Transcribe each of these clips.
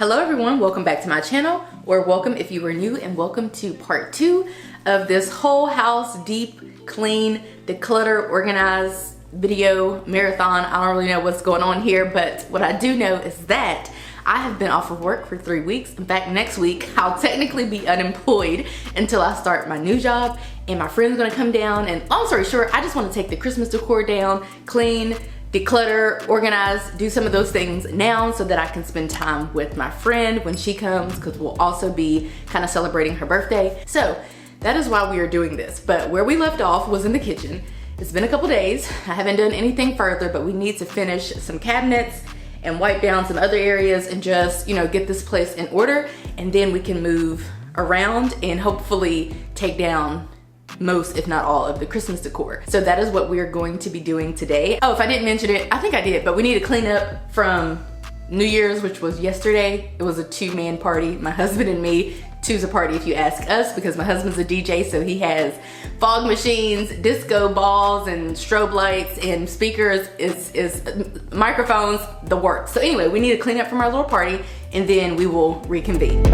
Hello everyone, welcome back to my channel, or welcome if you are new, and welcome to part 2 of this whole house deep clean, declutter, organize video marathon. I don't really know what's going on here, but what I do know is that I have been off of work for 3 weeks. In fact, next week I'll technically be unemployed until I start my new job, and my friend's gonna come down, and long story short, I just want to take the Christmas decor down, clean, declutter, organize, do some of those things now so that I can spend time with my friend when she comes, because we'll also be kind of celebrating her birthday. So that is why we are doing this. But where we left off was in the kitchen. It's been a couple days. I haven't done anything further, but we need to finish some cabinets and wipe down some other areas and just, get this place in order, and then we can move around and hopefully take down most, if not all, of the Christmas decor. So that is what we are going to be doing today. Oh, if I didn't mention it, I think I did, but we need to clean up from New Year's, which was yesterday. It was a 2-man party, my husband and me. Two's a party if you ask us, because my husband's a DJ, so he has fog machines, disco balls, and strobe lights, and speakers, is microphones, the works. So anyway, we need to clean up from our little party, and then we will reconvene.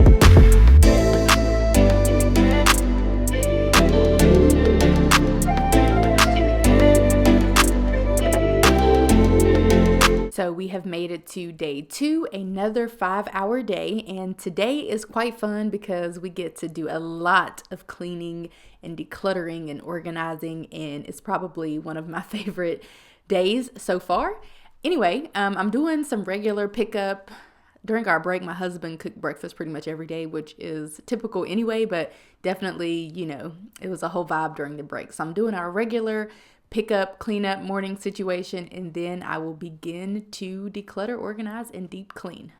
So we have made it to day 2, another 5-hour day, and today is quite fun because we get to do a lot of cleaning and decluttering and organizing, and it's probably one of my favorite days so far. Anyway, I'm doing some regular pickup. During our break, my husband cooked breakfast pretty much every day, which is typical anyway, but definitely, it was a whole vibe during the break. So I'm doing our regular pickup, cleanup, morning situation, and then I will begin to declutter, organize, and deep clean.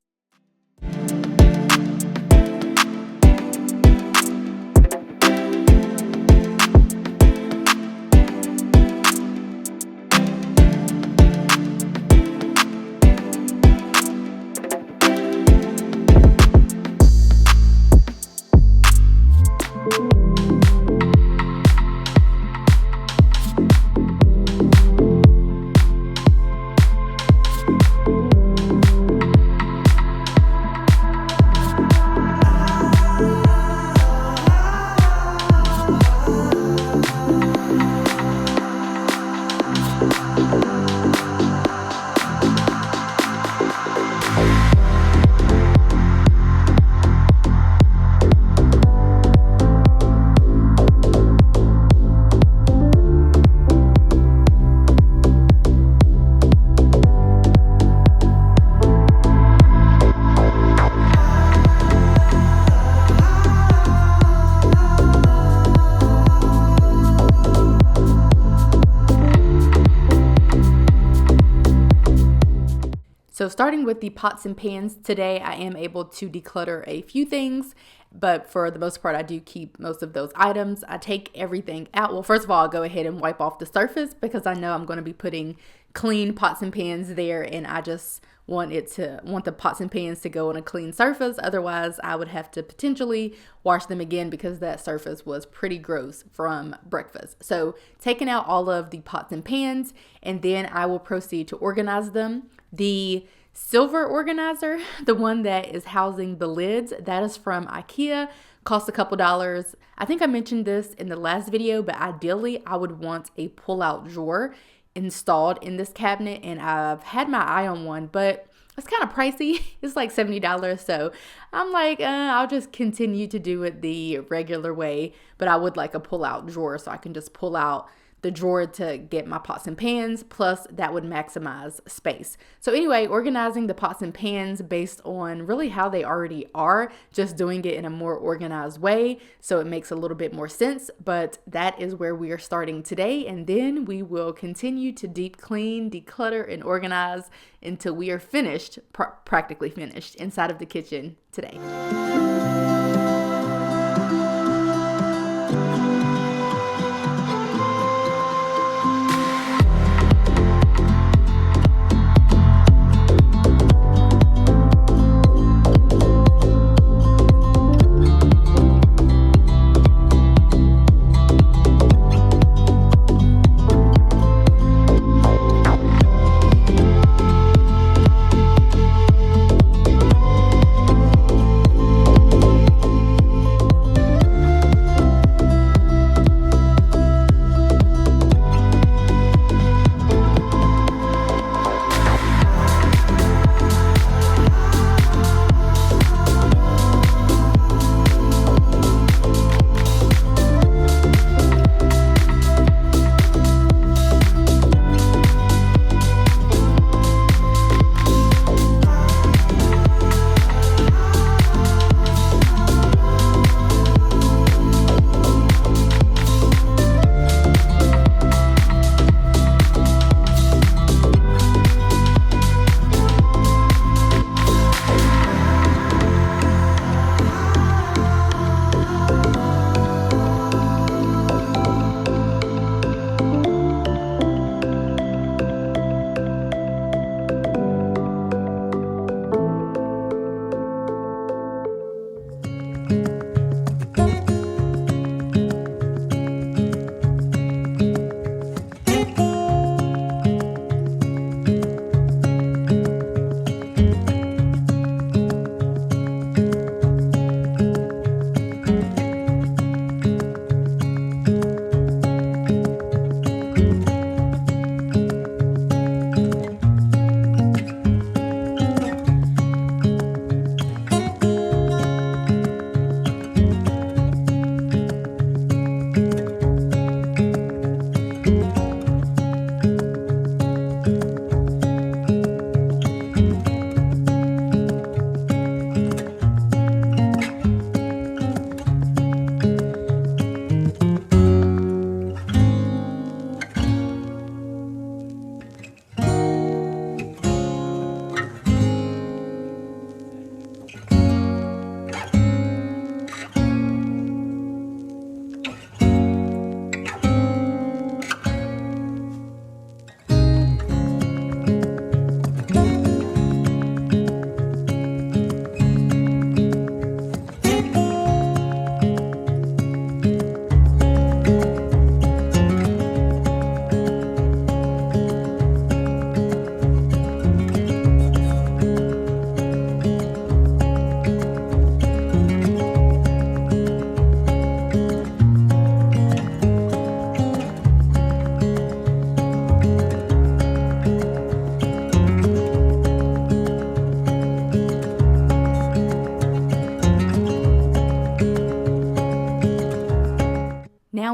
So starting with the pots and pans, today I am able to declutter a few things, but for the most part, I do keep most of those items. I take everything out. Well, first of all, I'll go ahead and wipe off the surface because I know I'm going to be putting clean pots and pans there, and I just want the pots and pans to go on a clean surface. Otherwise, I would have to potentially wash them again because that surface was pretty gross from breakfast. So taking out all of the pots and pans, and then I will proceed to organize them. The silver organizer, the one that is housing the lids, that is from IKEA, costs a couple dollars. I think I mentioned this in the last video, but ideally I would want a pull-out drawer installed in this cabinet, and I've had my eye on one, but it's kind of pricey. It's like $70, so I'm like, I'll just continue to do it the regular way, but I would like a pull-out drawer so I can just pull out the drawer to get my pots and pans, plus that would maximize space. So anyway, organizing the pots and pans based on really how they already are, just doing it in a more organized way so it makes a little bit more sense, but that is where we are starting today, and then we will continue to deep clean, declutter, and organize until we are finished, practically finished inside of the kitchen today.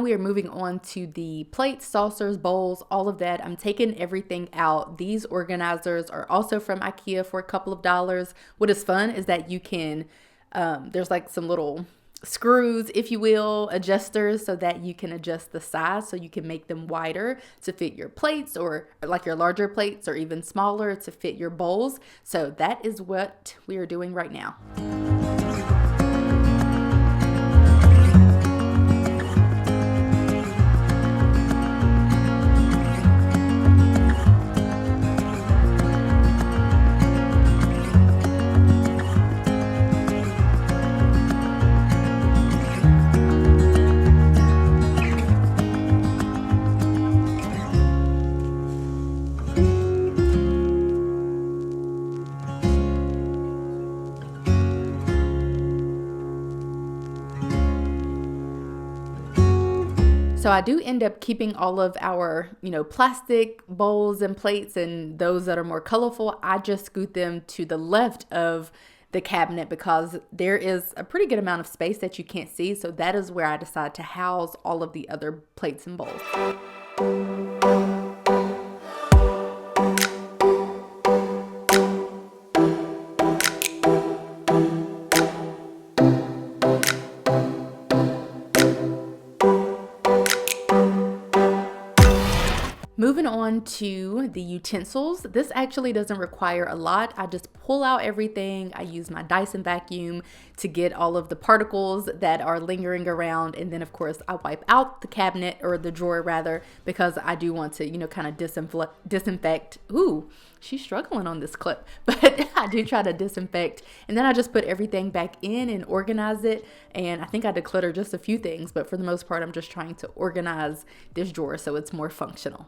we are moving on to the plates, saucers, bowls, all of that. I'm taking everything out. These organizers are also from IKEA for a couple of dollars. What is fun is that you can, there's like some little screws, if you will, adjusters, so that you can adjust the size, so you can make them wider to fit your plates, or like your larger plates, or even smaller to fit your bowls. So that is what we are doing right now. So I do end up keeping all of our, plastic bowls and plates, and those that are more colorful, I just scoot them to the left of the cabinet because there is a pretty good amount of space that you can't see. So that is where I decide to house all of the other plates and bowls. Moving on to the utensils. This actually doesn't require a lot. I just pull out everything. I use my Dyson vacuum to get all of the particles that are lingering around. And then of course I wipe out the cabinet, or the drawer rather, because I do want to, kind of disinfect. Ooh, she's struggling on this clip, but I do try to disinfect. And then I just put everything back in and organize it. And I think I declutter just a few things, but for the most part, I'm just trying to organize this drawer so it's more functional.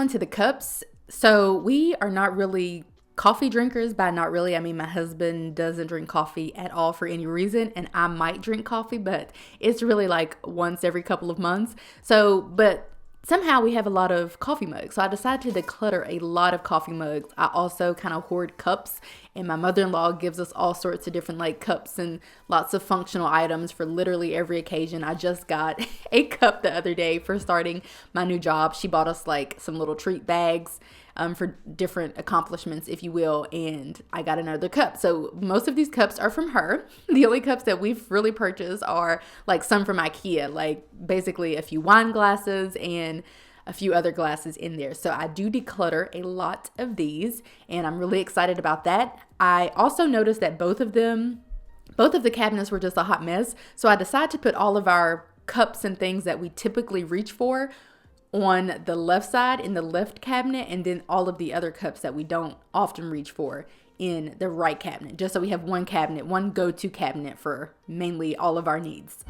To the cups. So we are not really coffee drinkers. By not really, I mean my husband doesn't drink coffee at all for any reason, and I might drink coffee, but it's really like once every couple of months. So, but somehow we have a lot of coffee mugs. So I decided to declutter a lot of coffee mugs. I also kind of hoard cups, and my mother-in-law gives us all sorts of different like cups and lots of functional items for literally every occasion. I just got a cup the other day for starting my new job. She bought us like some little treat bags for different accomplishments, if you will, and I got another cup. So most of these cups are from her. The only cups that we've really purchased are like some from IKEA, like basically a few wine glasses and a few other glasses in there. So I do declutter a lot of these, and I'm really excited about that. I also noticed that both of the cabinets were just a hot mess. So I decided to put all of our cups and things that we typically reach for on the left side in the left cabinet, and then all of the other cups that we don't often reach for in the right cabinet, just so we have one cabinet, one go-to cabinet for mainly all of our needs.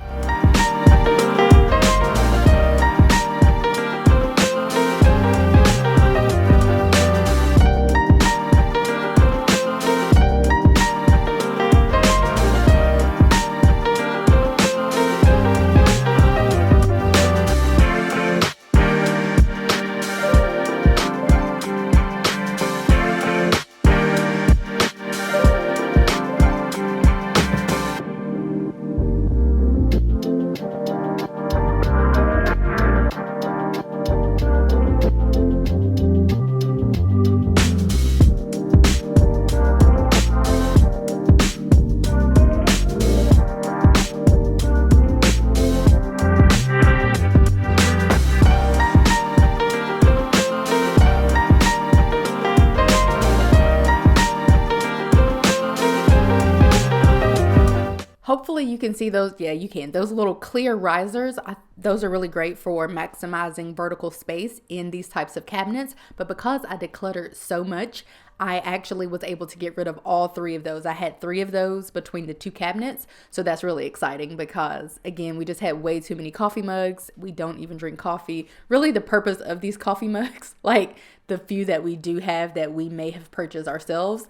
hopefully you can see those. Yeah, you can. Those little clear risers, those are really great for maximizing vertical space in these types of cabinets. But because I decluttered so much, I actually was able to get rid of all 3 of those. I had 3 of those between the 2 cabinets. So that's really exciting because, again, we just had way too many coffee mugs. We don't even drink coffee. Really, the purpose of these coffee mugs, like the few that we do have that we may have purchased ourselves,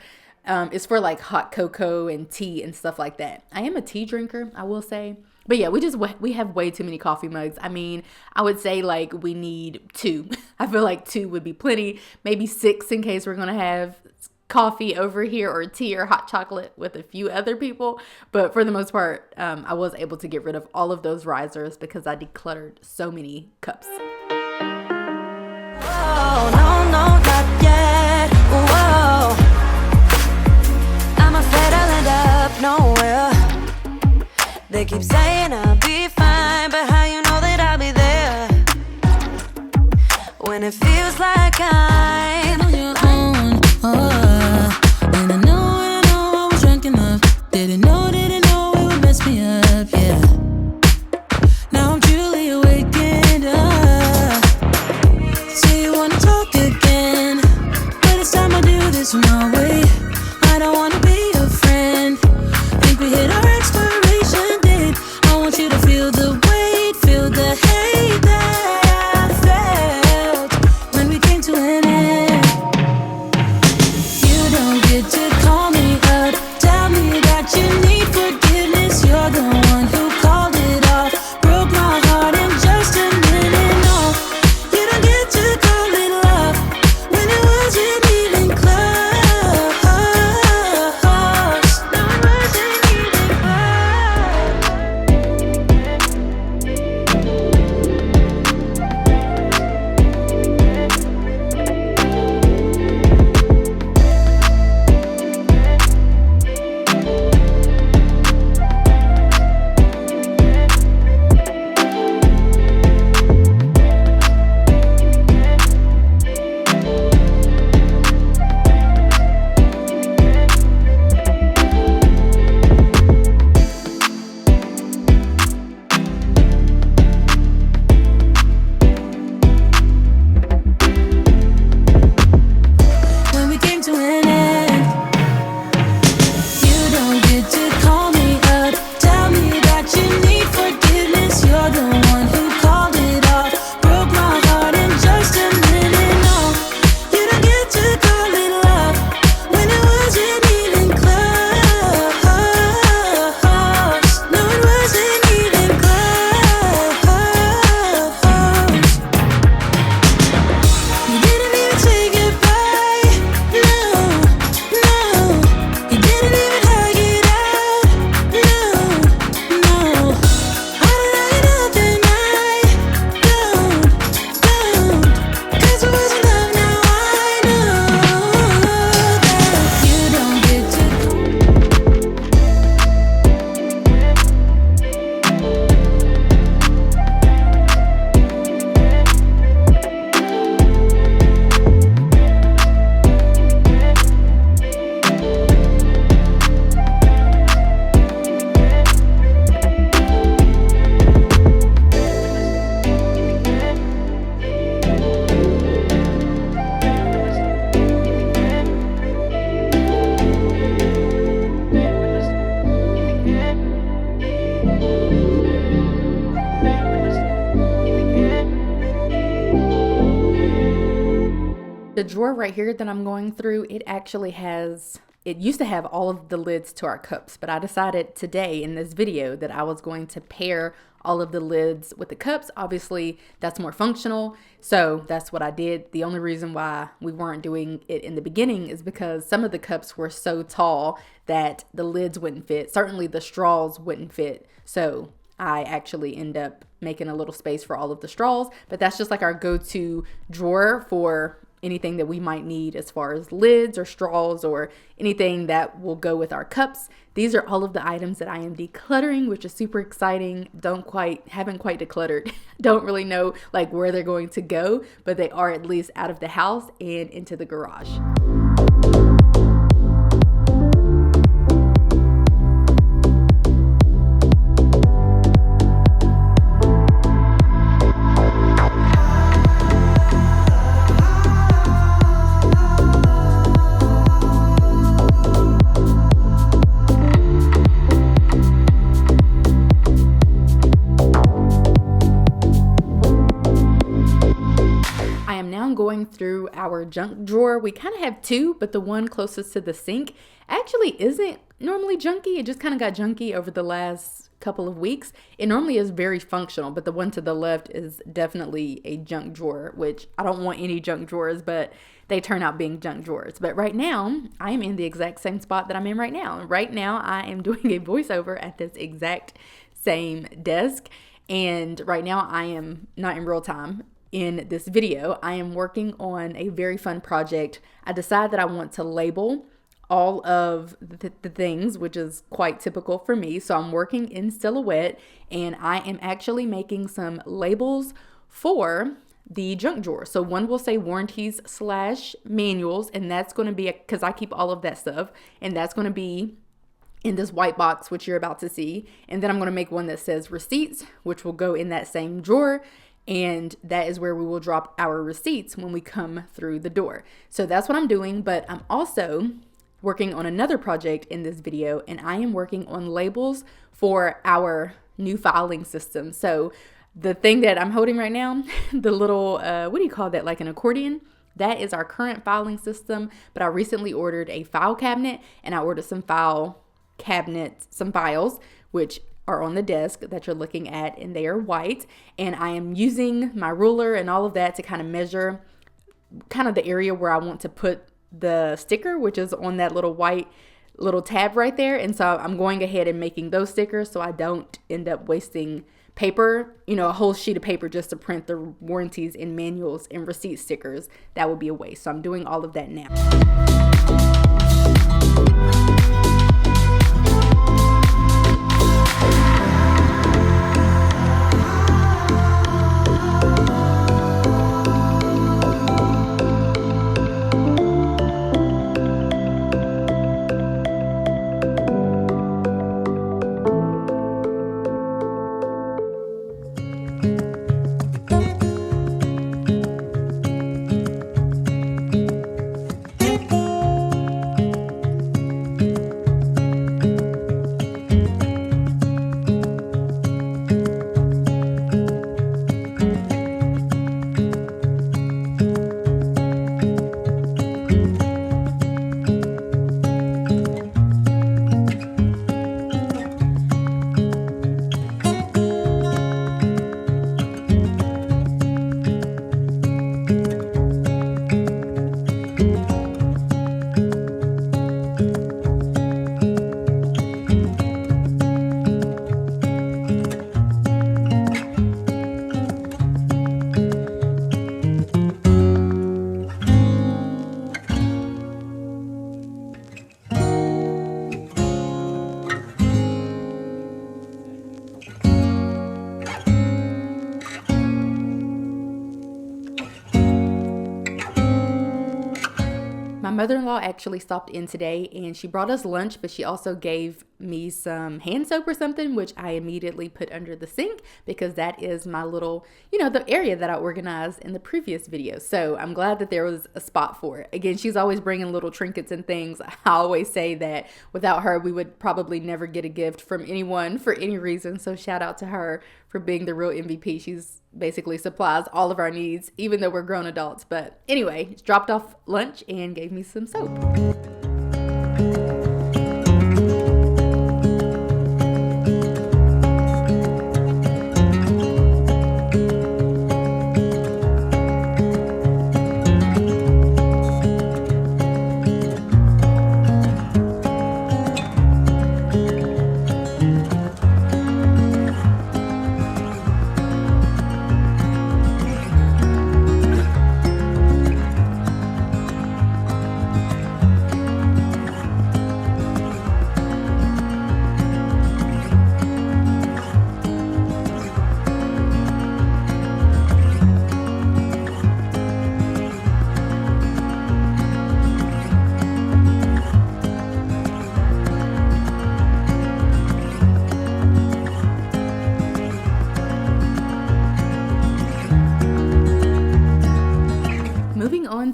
is for like hot cocoa and tea and stuff like that. I am a tea drinker, I will say. But yeah, we have way too many coffee mugs. I mean, I would say like we need 2. I feel like 2 would be plenty. Maybe 6 in case we're going to have coffee over here or tea or hot chocolate with a few other people. But for the most part, I was able to get rid of all of those risers because I decluttered so many cups. Oh, no, not yet. Whoa. I'm afraid I'll end up nowhere. They keep saying I'll be fine, but how you know that I'll be there when it feels like I'm on your own? And I know I was drunk enough. Didn't know it would mess me up, yeah. Now I'm truly awakened up. Say you wanna talk again, but it's time I do this my way. I don't wanna be your friend. Think we hit our expiration date. I want you to feel the weight, feel the hate that I felt when we came to an end. You don't get to call me up, tell me that you need forgiveness. You're the one who called it off, broke my heart in just a minute. No, you don't get to call it love when it wasn't even close. No, it wasn't even when we came to an end. You don't get to call me up, tell me that you need forgiveness. You're the one who called it off, broke my heart in just a minute. No, you don't get to call it love when it wasn't even close. No, it wasn't even close. You didn't even say goodbye. No, you didn't even hug it out. No, I don't like nothing. I don't, 'cause it wasn't love. Now I know that you don't get to. The drawer right here that I'm going through, it used to have all of the lids to our cups, but I decided today in this video that I was going to pair all of the lids with the cups. Obviously, that's more functional, so that's what I did. The only reason why we weren't doing it in the beginning is because some of the cups were so tall that the lids wouldn't fit. Certainly the straws wouldn't fit, so I actually end up making a little space for all of the straws, but that's just like our go-to drawer for anything that we might need as far as lids or straws or anything that will go with our cups. These are all of the items that I am decluttering, which is super exciting. Haven't quite decluttered. Don't really know like where they're going to go, but they are at least out of the house and into the garage. going through our junk drawer. We kind of have two, but the one closest to the sink actually isn't normally junky. It just kind of got junky over the last couple of weeks. It normally is very functional, but the one to the left is definitely a junk drawer, which I don't want any junk drawers, but they turn out being junk drawers. But right now, I am in the exact same spot that I'm in right now. Right now, I am doing a voiceover at this exact same desk. And right now, I am not in real time. In this video, I am working on a very fun project. I decided that I want to label all of the things, which is quite typical for me. So I'm working in Silhouette, and I am actually making some labels for the junk drawer. So one will say warranties / manuals, and that's going to be, because I keep all of that stuff, and that's going to be in this white box, which you're about to see. And then I'm going to make one that says receipts, which will go in that same drawer. And that is where we will drop our receipts when we come through the door. So that's what I'm doing, but I'm also working on another project in this video, and I am working on labels for our new filing system. So the thing that I'm holding right now, the little, what do you call that, like an accordion? That is our current filing system, but I recently ordered a file cabinet, and I ordered some file cabinets, some files, which are on the desk that you're looking at, and they are white. And I am using my ruler and all of that to kind of measure kind of the area where I want to put the sticker, which is on that little white little tab right there. And so I'm going ahead and making those stickers so I don't end up wasting paper, a whole sheet of paper just to print the warranties and manuals and receipt stickers. That would be a waste. So I'm doing all of that now. My mother-in-law actually stopped in today, and she brought us lunch, but she also gave me some hand soap or something, which I immediately put under the sink because that is my little, the area that I organized in the previous video. So I'm glad that there was a spot for it. Again, she's always bringing little trinkets and things. I always say that without her, we would probably never get a gift from anyone for any reason. So shout out to her for being the real MVP. She's basically supplies all of our needs, even though we're grown adults. But anyway, dropped off lunch and gave me some soap.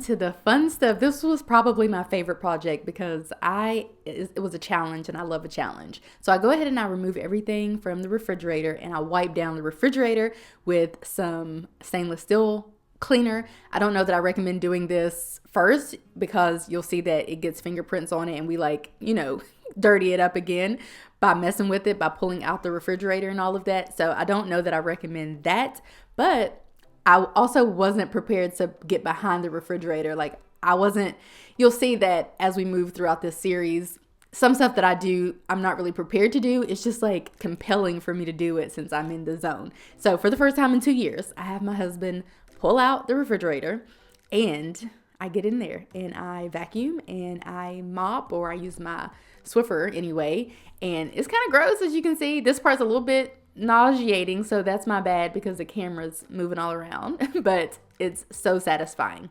To the fun stuff. This was probably my favorite project because it was a challenge, and I love a challenge. So I go ahead and I remove everything from the refrigerator, and I wipe down the refrigerator with some stainless steel cleaner. I don't know that I recommend doing this first because you'll see that it gets fingerprints on it and we dirty it up again by messing with it, by pulling out the refrigerator and all of that. So I don't know that I recommend that, but I also wasn't prepared to get behind the refrigerator. You'll see that as we move throughout this series, some stuff that I do, I'm not really prepared to do. It's just compelling for me to do it since I'm in the zone. So for the first time in 2 years, I have my husband pull out the refrigerator and I get in there and I vacuum and I mop, or I use my Swiffer anyway. And it's kind of gross, as you can see. This part's a little bit nauseating, so that's my bad because the camera's moving all around, but it's so satisfying.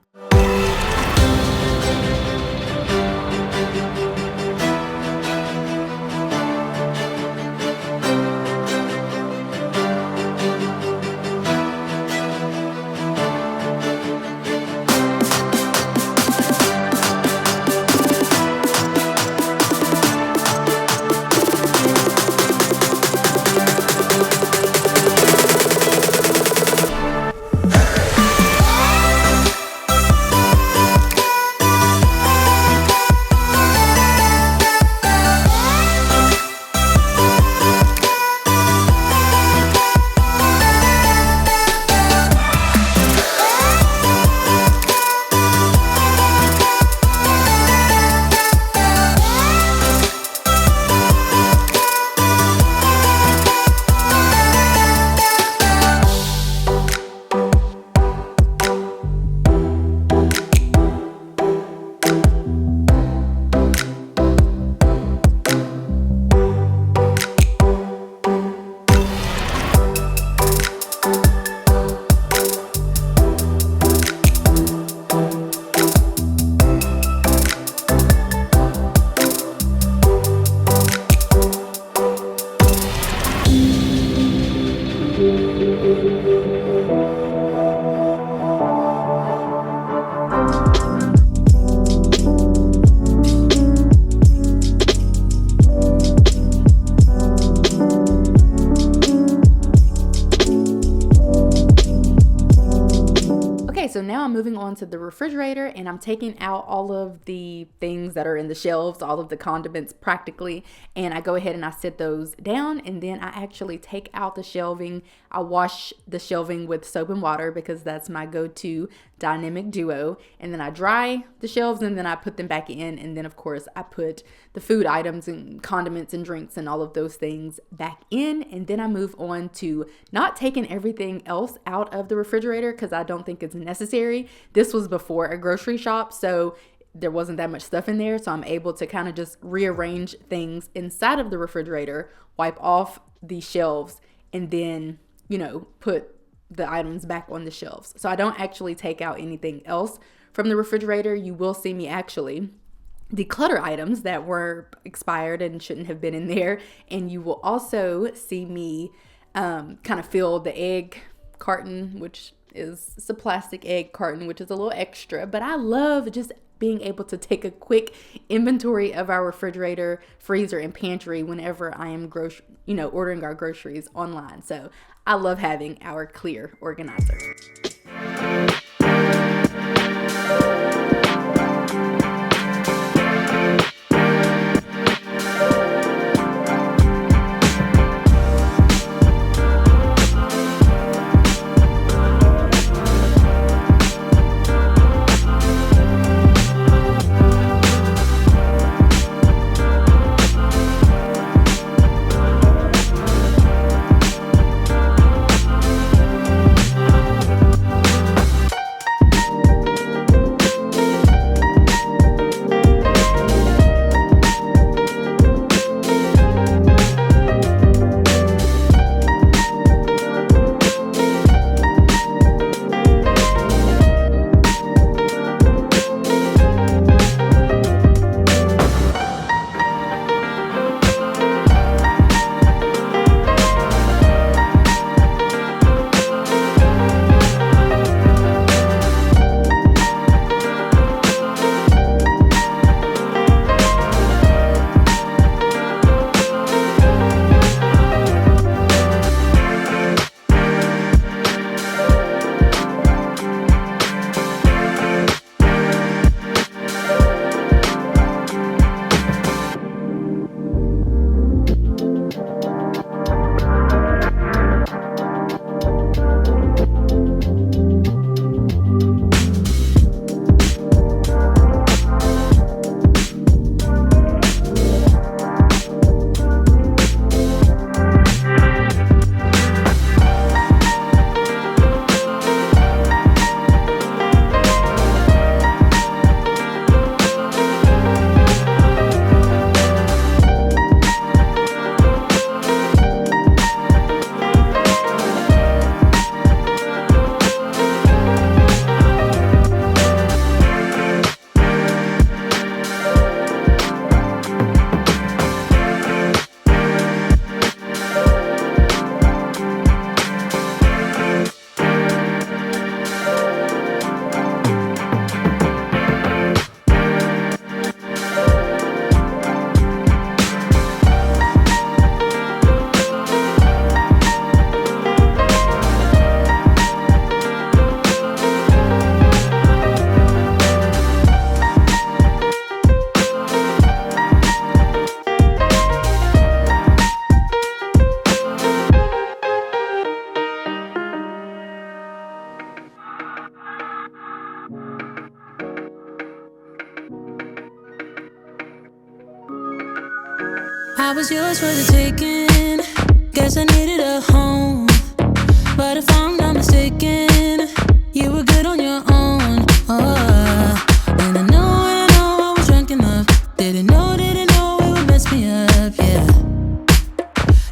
So now I'm moving on to the refrigerator and I'm taking out all of the things that are in the shelves, all of the condiments practically, and I go ahead and I set those down, and then I actually take out the shelving. I wash the shelving with soap and water because that's my go-to dynamic duo, and then I dry the shelves and then I put them back in, and then of course I put the food items and condiments and drinks and all of those things back in, and then I move on to not taking everything else out of the refrigerator because I don't think it's necessary. This was before a grocery shop, so there wasn't that much stuff in there, so I'm able to kind of just rearrange things inside of the refrigerator, wipe off the shelves, and then put the items back on the shelves. So I don't actually take out anything else from the refrigerator. You will see me actually declutter items that were expired and shouldn't have been in there, and you will also see me kind of fill the egg carton, which is a plastic egg carton, which is a little extra, but I love just being able to take a quick inventory of our refrigerator, freezer, and pantry whenever I am ordering our groceries online. So I love having our clear organizer. I was yours for the taking. Guess I needed a home, but if I'm not mistaken, you were good on your own. Oh, and I know I was drunk enough. Didn't know it would mess me up, yeah.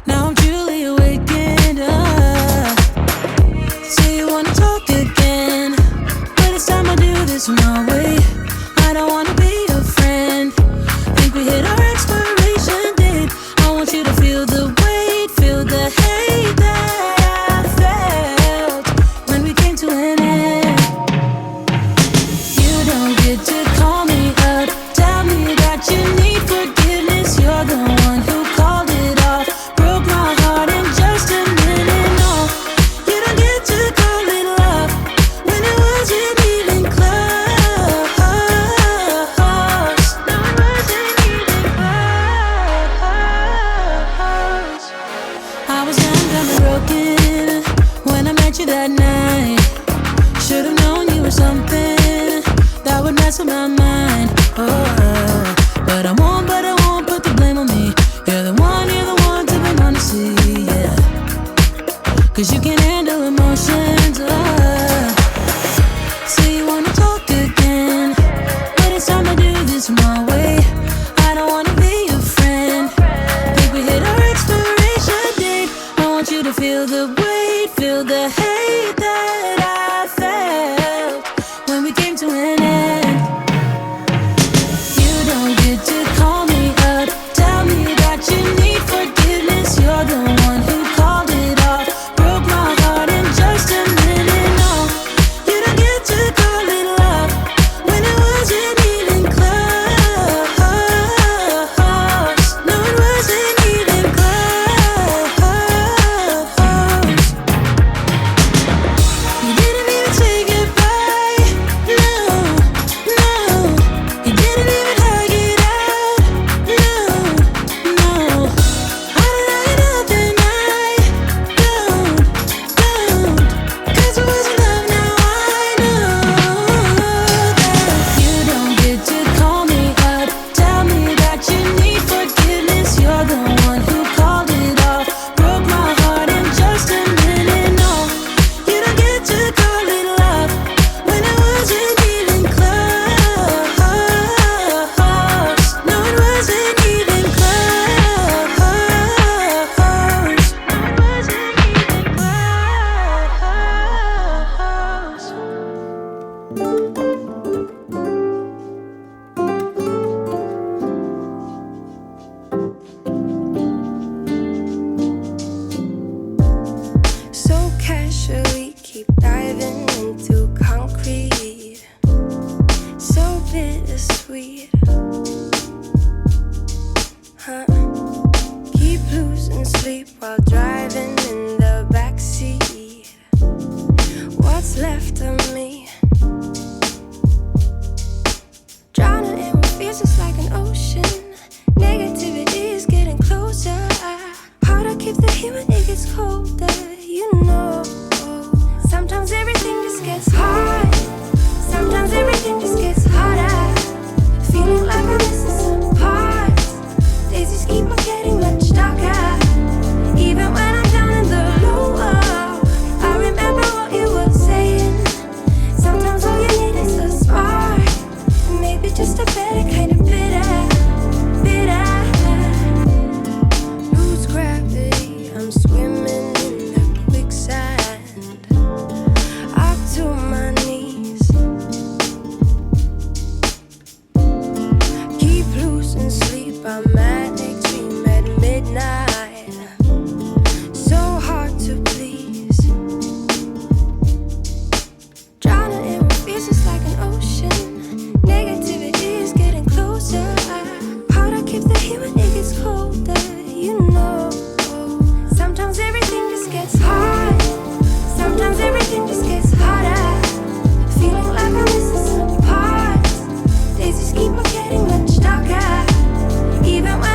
Now I'm truly awakened up. So you wanna talk again, but it's time I do this my way. I don't wanna be your friend. Think we hit our expiration date. I want you to feel the weight, feel the hate that I felt when we came to an end. You don't get to call me up, tell me that you need forgiveness. You're the one who called it off, broke my heart in just a minute. No, you don't get to call it love when it wasn't even close. No, it wasn't even close. I was young, dumb, and broken when I met you that night. Should've known you were something that would mess with my mind. Oh, but I won't put the blame on me. You're the one to be honestly, yeah. 'Cause you can handle emotions. So you wanna talk again, but it's time to do this my way. I don't wanna be your friend. Think we hit our expiration date. I want you to feel the weight, feel the hate that I felt when we came to an end. You don't get to call me up, tell me that you need forgiveness. You're the one who called it off, broke my heart in just a minute. No, you don't get to call it love when it wasn't even close. No, it wasn't even close. You didn't even say goodbye. No, you didn't even hug it out. No, I don't know you nothing. Don't, 'cause it wasn't love. Now I know that you don't get to call me up, tell me that you need forgiveness. You're the one who called it off, broke my heart in just a minute. No, you don't get to call it love when it wasn't even close. No, it wasn't even close. No, it wasn't even So casually keep diving into concrete, so bittersweet, huh? Keep losing sleep while driving in the backseat. What's left of me? Drowning in what feels just like an ocean. Negativity is getting closer. Hard to keep the heat when it gets colder, you know. Sometimes everything just gets hard. Sometimes everything just gets harder. Feeling like I'm missing some parts. Days just keep on getting much darker. Even when I'm down in the lower, I remember what you were saying. Sometimes all you need is a spark, and maybe just a better kind of bitter. Lose gravity, I'm swimming in the quicksand. Up to my knees. Keep losing sleep, I'm manic dream at midnight. So hard to please. Drowning in what feels just like an ocean. Negativity is getting closer. Hard to keep the heat when it gets colder, you know. Sometimes everything just gets hard. Sometimes everything just gets harder. Feeling like I'm missing some parts. Days just keep on getting much darker. Even when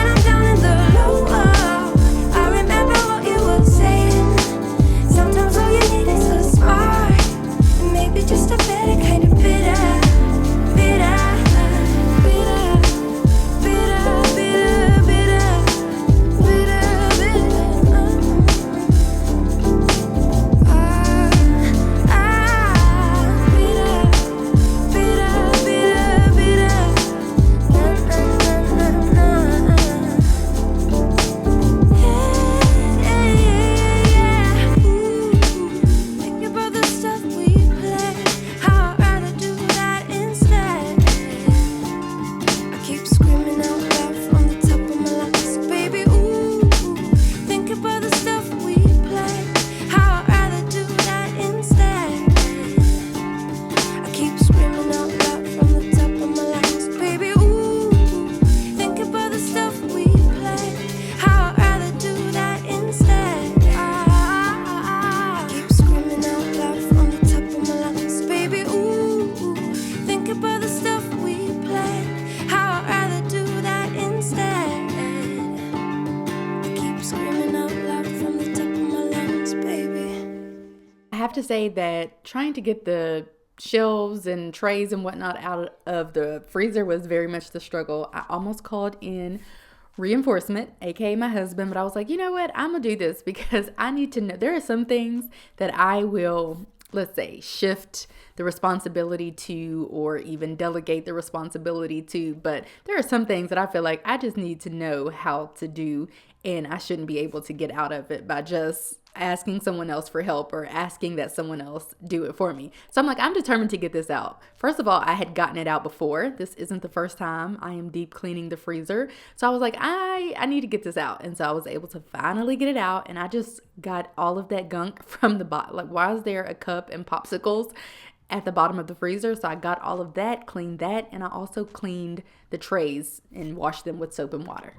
to say that trying to get the shelves and trays and whatnot out of the freezer was very much the struggle. I almost called in reinforcement, aka my husband, but I was like, you know what? I'm gonna do this because I need to know. There are some things that I will, let's say, shift the responsibility to, or even delegate the responsibility to, but there are some things that I feel like I just need to know how to do, and I shouldn't be able to get out of it by just asking someone else for help or asking that someone else do it for me. So I'm like, I'm determined to get this out. First of all, I had gotten it out before. This isn't the first time I am deep cleaning the freezer. So I was like, I need to get this out. And so I was able to finally get it out, and I just got all of that gunk from the bottom. Like, why is there a cup and popsicles at the bottom of the freezer? So I got all of that, cleaned that, and I also cleaned the trays and washed them with soap and water.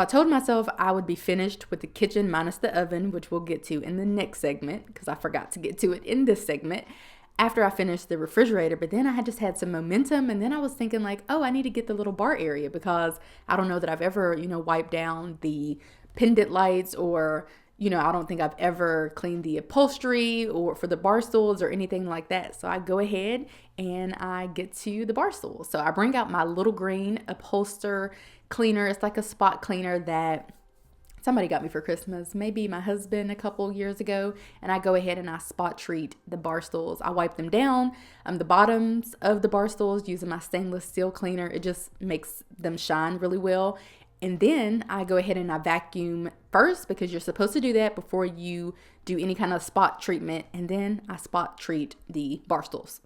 I told myself I would be finished with the kitchen minus the oven, which we'll get to in the next segment because I forgot to get to it in this segment, after I finished the refrigerator. But then I had just had some momentum, and then I was thinking like, oh, I need to get the little bar area because I don't know that I've ever, wiped down the pendant lights, or I don't think I've ever cleaned the upholstery or for the bar stools or anything like that. So I go ahead and I get to the bar stools. So I bring out my little green upholster cleaner. It's like a spot cleaner that somebody got me for Christmas, maybe my husband a couple years ago, and I go ahead and I spot treat the bar stools. I wipe them down, the bottoms of the bar stools using my stainless steel cleaner. It just makes them shine really well. And then I go ahead and I vacuum first because you're supposed to do that before you do any kind of spot treatment. And then I spot treat the bar stools.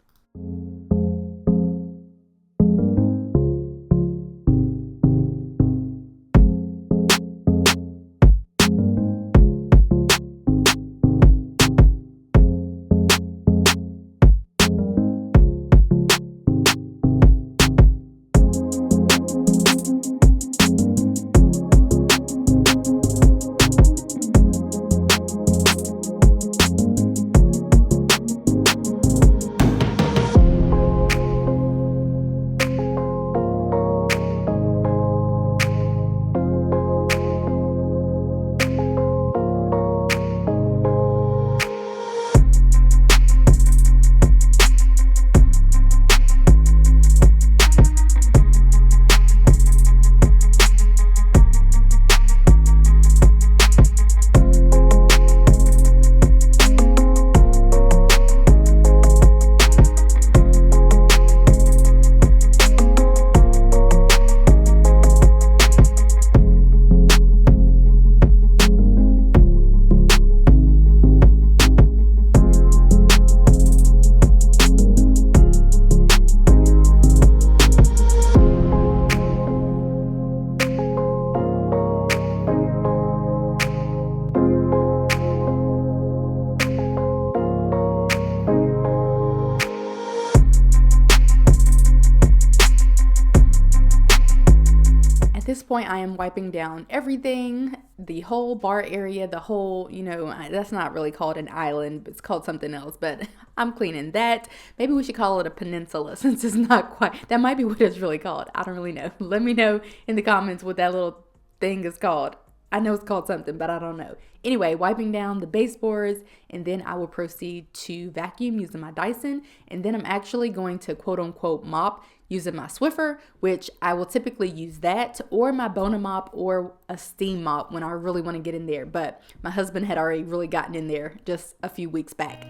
This point, I am wiping down everything, the whole bar area, the whole, that's not really called an island, it's called something else, but I'm cleaning that. Maybe we should call it a peninsula since it's not quite, that might be what it's really called. I don't really know. Let me know in the comments what that little thing is called. I know it's called something, but I don't know. Anyway, wiping down the baseboards, and then I will proceed to vacuum using my Dyson, and then I'm actually going to quote unquote mop using my Swiffer, which I will typically use that or my Bona mop or a steam mop when I really want to get in there. But my husband had already really gotten in there just a few weeks back.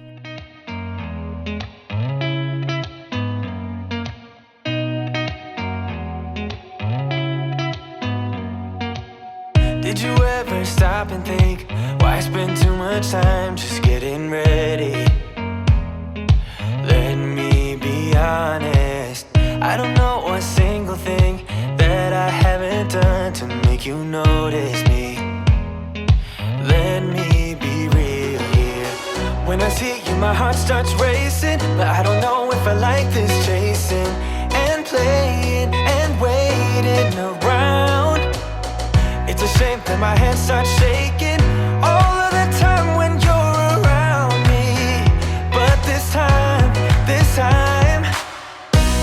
Did you ever stop and think, why spend too much time just getting ready? Let me be honest, I don't know a single thing that I haven't done to make you notice me. Let me be real here. When I see you, my heart starts racing, but I don't know if I like this chasing and playing and waiting around. It's a shame that my hands start shaking all of the time when you're around me. But this time,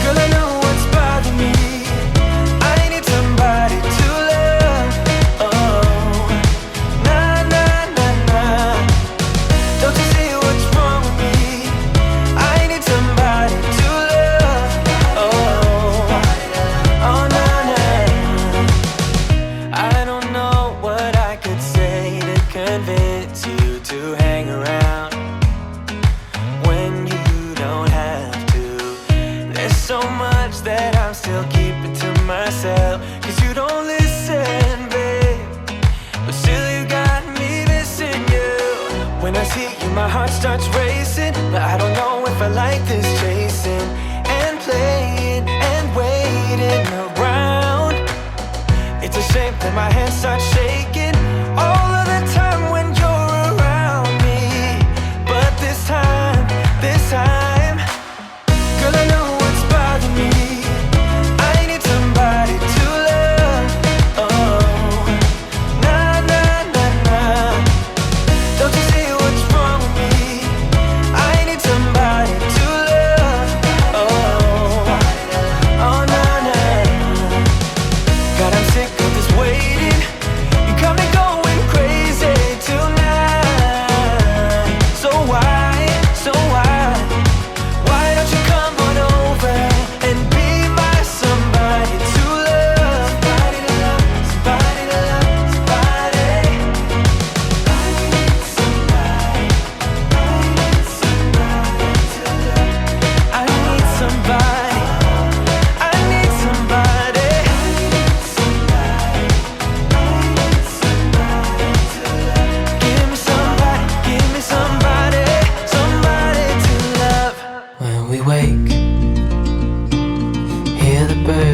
girl, I know what's bothering me. I need somebody to love. Oh, nah, nah, nah, nah. Don't you see what's wrong with me? I need somebody to love. Oh, oh, nah, nah. I don't know what I could say to convince you to hang around when you don't have to. There's so much that I'm still keeping to myself, 'cause you don't listen, babe. But still you got me missing you. When I see you, my heart starts racing, but I don't know if I like this chasing and playing and waiting around. It's a shame that my hands start shaking all of the time when you're around me. But this time, girl, I know what's bothering me. I need somebody to love. Oh,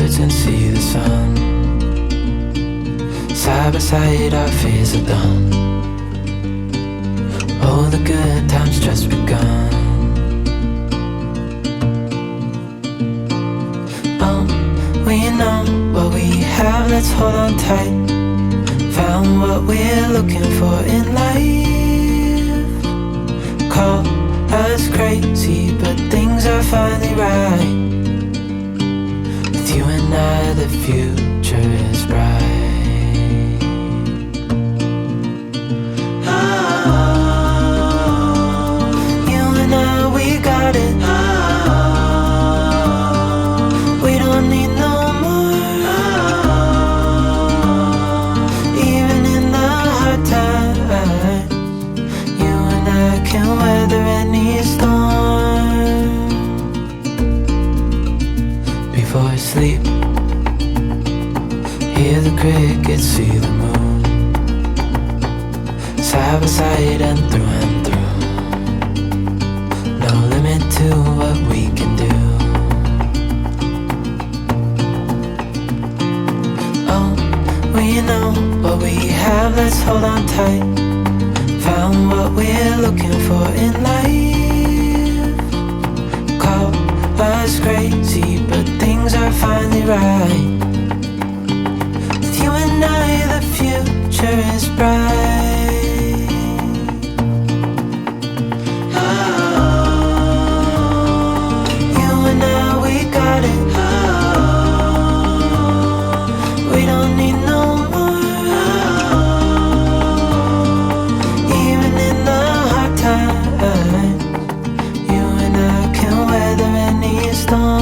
birds and see the sun. Side by side our fears are done. All the good times just begun. We know what we have, let's hold on tight. Found what we're looking for in life. Call us crazy, but things are finally right. With you and I, the future is bright. You and I, we got it. We don't need no more. Even in the hard times, you and I can weather any storm. Before I sleep, hear the crickets, see the moon. Side by side and through. No limit to what we can do. We know what we have, let's hold on tight. Found what we're looking for in life. Call us crazy, but things are finally right. With you and I, the future is bright. You and I, we got it. We don't need no more. Even in the hard times, you and I can weather any storm.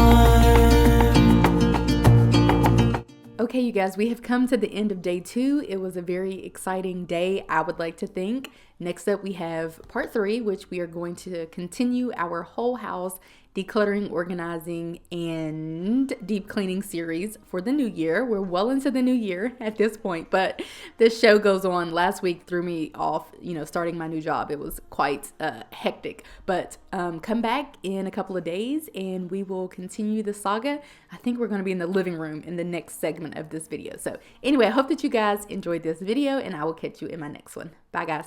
Okay, you guys, we have come to the end of day 2. It was a very exciting day, I would like to think. Next up, we have part 3, which we are going to continue our whole house decluttering, organizing, and deep cleaning series for the new year. We're well into the new year at this point, but this show goes on. Last week threw me off, starting my new job. It was quite hectic, but come back in a couple of days and we will continue the saga. I think we're going to be in the living room in the next segment of this video. So anyway, I hope that you guys enjoyed this video and I will catch you in my next one. Bye guys.